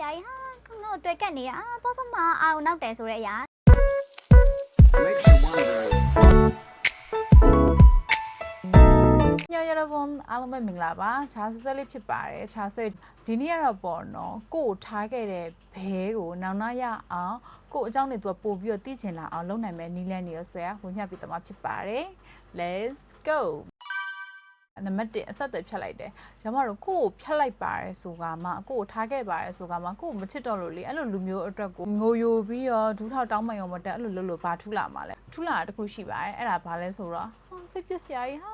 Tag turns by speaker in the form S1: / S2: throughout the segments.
S1: ရာကြီးဟာငါ့ကိုတွေ့ကက်နေရသွားစမအောင်နောက်တယ်ဆိုတဲ့အရာ
S2: ညရဘွန်အားလုံးပဲမင်္ဂလာပါချားဆက်လေးဖြစ်ပါတယ်ချားဆက်ဒီနေ့ကတော့ပေါ့နော်ကို့ထားခဲ့တဲ့ဘဲကိုနောက်နောက်ရအောင်ကို့အကြောင်းတွေသူကပို့ပြီးတော့သိချင်လာအောင်လုပ်နိုင်မယ်နီးလန်းနေရဆရာဝင်မြပြတမဖြစ်ပါတယ် let's go နံပါတ်1အဆက်အသွယ်ဖြတ်လိုက်တယ်ကျွန်မတို့ကို့ဖြတ်လိုက်ပါတယ်ဆိုကမှကို့ထားခဲ့ပါတယ်ဆိုကမှကို့မချစ်တော့လို့လေအဲ့လိုလူမျိုးအတွက်ကိုငိုယိုပြီးတော့ဒူးထောက်တောင်းပန်ရုံမတက်အဲ့လိုလုပ်လို့ဘာထူလာမှာလဲထူလာတာတခုရှိပါတယ်အဲ့ဒါဘာလဲဆိုတော့စိတ်ပစ်စရာကြီးဟာ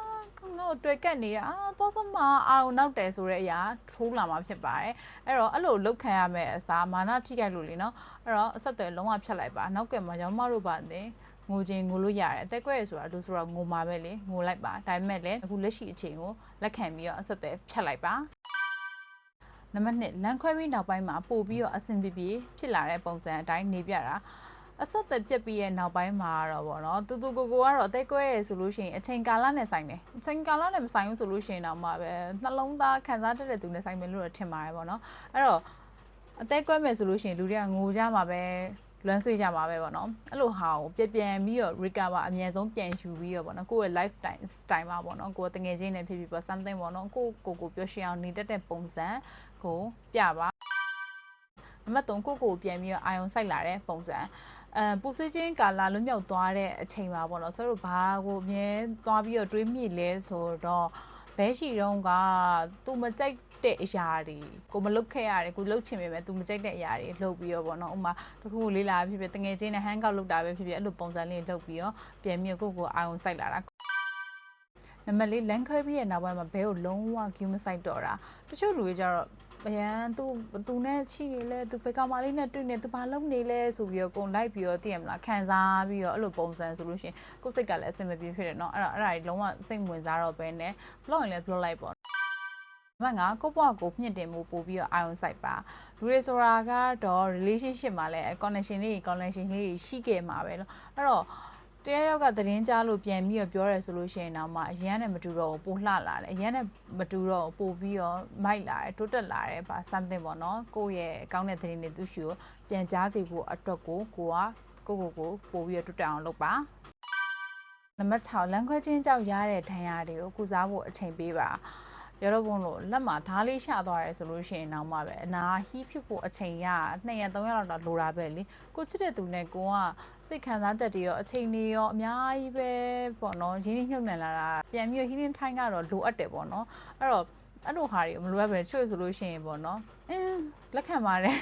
S2: ငါ့ကိုတွေ့ကက်နေရသွားစမအောင်နောက်တယ်ဆိုတဲ့အရာထိုးလာမှာဖြစ်ပါတယ်အဲ့တော့အဲ့လိုလုတ်ခံရမယ်အစားမာနထိခိုက်လို့လေနော်အဲ့တော့အဆက်တွေလုံးဝဖြတ်လိုက်ပါနောက်ကမှရောင်းမတို့ပါနေငိုချင်းငိုလို့ရတယ်အသက်ကွဲရဆိုတာတို့ဆိုတော့ငိုမှာပဲလေငိုလိုက်ပါဒါပေမဲ့လည်းအခုလက်ရှိအချိန်ကိုလက်ခံပြီးတော့အဆက်တွေဖြတ်လိုက်ပါနံပါတ်2လမ်းခွဲပြီးနောက်ပိုင်းမှာပို့ပြီးတော့အဆင်ပြေပြေဖြစ်လာတဲ့ပုံစံအတိုင်းနေပြတာအဆက်သက်ပြက်ပြီးရဲ့နောက်ပိုင်းမှာတော့ဗောနော်တူကိုကတော့အသက်ကွဲရဲဆိုလို့ရှိရင်အချိန်ကာလနဲ့ဆိုင်တယ်အချိန်ကာလနဲ့မဆိုင်ဘူးဆိုလို့ရှိရင်တော့မှပဲနှလုံးသားခံစားတတ်တဲ့သူနဲ့ဆိုင်မယ်လို့တော့ထင်ပါတယ်ဗောနော်အဲ့တော့အသက်ကွဲမယ်ဆိုလို့ရှိရင်လူတွေကငိုကြမှာပဲလွမ်းဆွေးကြမှာပဲဗောနော်အဲ့လိုဟာကိုပြန်ပြီးတော့ recover အမြန်ဆုံးပြန်ယူပြီးတော့ဗောနော်ကိုယ့်ရဲ့ lifetime style မှာဗောနော်ကိုယ်တငယ်ချင်းနဲ့ဖြစ်ဖြစ်ပေါ့ something ဗောနော်ကိုပြောရှင်းအောင်နေတတ်တဲ့ပုံစံကိုပြပါနံပါတ်3ကိုပြန်ပြီးတော့အာယုံစိုက်လာတဲ့ပုံစံပူစည်းချင်းကာလာလွတ်မြောက်သွားတဲ့အချိန်ပါပေါ့နော်ဆိုတော့ဘာကိုအမြဲသွားပြီးတော့တွေးမိလဲဆိုတော့ဘဲရှိတော့ကသူမကြိုက်တဲ့အရာတွေကိုမလုပ်ခဲ့ရတယ်ကိုလုပ်ချင်ပေမဲ့သူမကြိုက်တဲ့အရာတွေလုပ်ပြီးတော့ပေါ့နော်ဥမာတခုလေးလာဖြစ်ဖြစ်တငယ်ချင်းနဲ့ဟန်ကောက်လုပ်တာပဲဖြစ်ဖြစ်အဲ့လိုပုံစံလေးလုပ်ပြီးတော့ပြန်ပြီးကိုအာယုံစိုက်လာတာနံပါတ်4လန်ခွဲပြီးရဲ့နောက်ပိုင်းမှာဘဲကိုလုံးဝကျူးမစိုက်တော့တာတချို့လူတွေကြတော့အရန်သူနဲ့ရှိနေလဲသူဘယ်ကောင်မလေးနဲ့တွေ့နေသူဘာလုပ်နေလဲဆိုပြီးတော့ကိုလိုက်ပြီးတော့သိရမလားခံစားပြီးတော့အဲ့လိုပုံစံဆိုလို့ရှိရင်ကိုယ်စိတ်ကလည်းအဆင်မပြေဖြစ်တယ်เนาะအဲ့ဒါတွေလုံးဝစိတ်ဝင်စားတော့ပဲနဲ့ blog ရင်လည်း blog လိုက်ပေါ့မငါကိုပွားကိုမြင့်တင်မှုပို့ပြီးတော့ ion site ပါလူတွေဆိုတာကတော့ relationship မှာလည်း connection လေးရှိခဲ့မှာပဲเนาะအဲ့တော့တရားရောက်ကသတင်းကြားလို့ပြန်ပြီးတော့ပြောရဲဆိုလို့ရှိရင်တော့မှအရန်နဲ့မတူတော့ပိုလှလာတယ်အရန်နဲ့မတူတော့ပိုပြီးတော့မိုက်လာတယ်တိုးတက်လာတယ်ပါ something ပေါ့နော်ကိုယ့်ရဲ့အကောင့်တဲ့သတင်းတွေသူရှိကိုပြန်ကြားစေဖို့အတွက်ကိုပို့ပြီးတော့တိုးတက်အောင်လုပ်ပါနံပါတ်6လမ်းခွဲချင်းကြောက်ရတဲ့ဒဏ်ရာတွေကိုကုစားဖို့အချိန်ပေးပါရတော့ဘုံလို့လက်မှာဓားလေးရှာသွားရဲဆိုလို့ရှိရင်တော့မှပဲအနာဟီးဖြစ်ဖို့အချိန်ရ2ရက်3ရက်လောက်တော့လိုတာပဲလေကိုချစ်တဲ့သူနဲ့ကိုကစိတ်ခံစားချက်တွေရောအချိန်တွေရောအများကြီးပဲပေါ့နော်ရင်းနှီးမြှုပ်နှံလာတာပြန်ပြီး healing time ကတော့လိုအပ်တယ်ပေါ့နော်အဲ့တော့အဲ့လိုဟာတွေမလိုအပ်ပဲချွတ်ဆိုလို့ရှိရင်ပေါ့နော်လက်ခံပါတယ်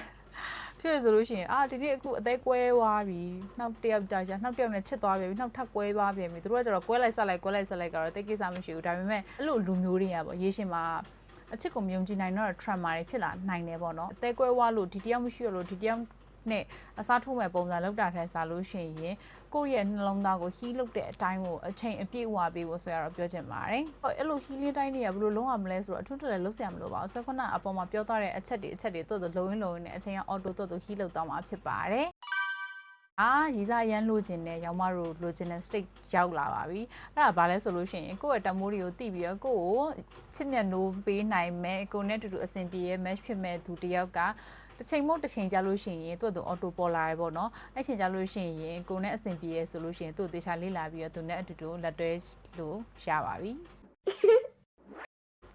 S2: ချွတ်ဆိုလို့ရှိရင်ဒီနေ့အခုအသေးကွဲသွားပြီနောက်တစ်ယောက်ကြာနောက်တစ်ယောက်နဲ့ချစ်သွားပြီနောက်ထပ်ကွဲသွားပြီသူတို့ကကျတော့ကွဲလိုက်ဆက်လိုက်ကတော့တိတ်ကိစ္စမရှိဘူးဒါပေမဲ့အဲ့လိုလူမျိုးတွေကပေါ့ရေရှင်မှာအချစ်ကိုမယုံကြည်နိုင်တော့ trauma တွေဖြစ်လာနိုင်တယ်ပေါ့နော်အသေးကွဲသွားလို့ဒီတယောက်မရှိလို့ဒီတယောက်နဲ့အစားထိုးမဲ့ပုံစံလောက်တာထဲစားလို့ရှိရင်ကိုယ့်ရဲ့နှလုံးသားကိုဟီးလုပ်တဲ့အတိုင်းကိုအချိန်အပြည့်ဝပေးဖို့ဆိုရတော့ပြောချင်ပါတယ်။အဲ့လိုဟီးလေးတိုင်းတွေကဘယ်လိုလုံးဝမလဲဆိုတော့အထူးတလည်းလုံးဆရာမလို့ပါဘူး။ဆိုခုနအပေါ်မှာပြောထားတဲ့အချက်တွေတော်တော်လုံးရင်းနဲ့အချိန်ကအော်တိုတော်ဟီးလုပ်သွားမှာဖြစ်ပါတယ်။ရီစားရမ်းလိုချင်တဲ့ရောင်မတို့လိုချင်တဲ့ state ရောက်လာပါပြီအဲ့ဒါဘာလဲဆိုလို့ရှိရင်ကိုယ့်ရဲ့တမိုးတွေကိုသိပြီးတော့ကိုယ့်ကိုချစ်မြတ်နိုးပေးနိုင်မယ်ကိုနဲ့တူတူအဆင်ပြေရဲ့ match ဖြစ်မဲ့သူတယောက်ကတစ်ချိန်မို့တစ်ချိန်ကြာလို့ရှိရင်သူ့အော်တိုပေါ်လာရပေါ့နော်အဲ့ချိန်ကြာလို့ရှိရင်ကိုနဲ့အဆင်ပြေရဲဆိုလို့ရှိရင်သူ့တေချာလေးလာပြီးတော့သူနဲ့အတူတူလက်တွဲလို့ရပါပြီ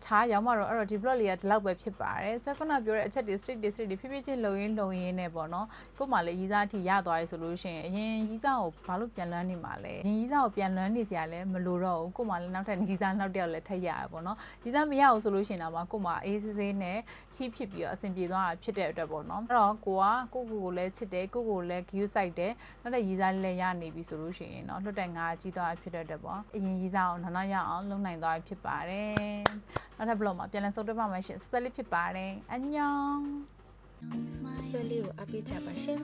S2: ချားရောက်မှတော့အဲ့တော့ဒီ blog လေးကဒီလောက်ပဲဖြစ်ပါတယ်ဆက်ခုနပြောတဲ့အချက်တွေ state တွေဖြည်းဖြည်းချင်းလုံရင်းနဲ့ပေါ့နော်ကို့မှာလည်းရီးစားအထိရသွားပြီဆိုလို့ရှိရင်အရင်ရီးစားကိုဘာလို့ပြန်လွှမ်းနေမှာလဲရီးစားကိုပြန်လွှမ်းနေစရာလည်းမလိုတော့ဘူးကို့မှာလည်းနောက်ထပ်ရီးစားနောက်တစ်ယောက်လည်းထပ်ရရပေါ့နော်ရီးစားမရဘူးဆိုလို့ရှိရင်တော့ကို့မှာအေးဆေးနဲ့ဟိဖြစ်ပြီးတော့အဆင်ပြေသွားတာဖြစ်တဲ့အတွက်ပေါ့နော်အဲ့တော့ကိုလည်းချစ်တယ်ကိုလည်း view site တယ်နောက်တဲ့ရီးစားလည်းရနေပြီဆိုလို့ရှိရင်เนาะလွတ်တဲ့ငါကြီးသွားဖြစ်တဲ့အတွက်ပေါ့အရင်ရီးစားအောင်နောက်ရအောင်လုံနိုင်သွားဖြစ်ပါတယ်နောက်ထပ် blog မှာပြန်လည်ဆုပ်တွဲပါမယ်ရှင်ဆွဲလေးဖြစ်ပါတယ်အညောင်
S3: ဆွဲလေးကိုအပိချပါရှင်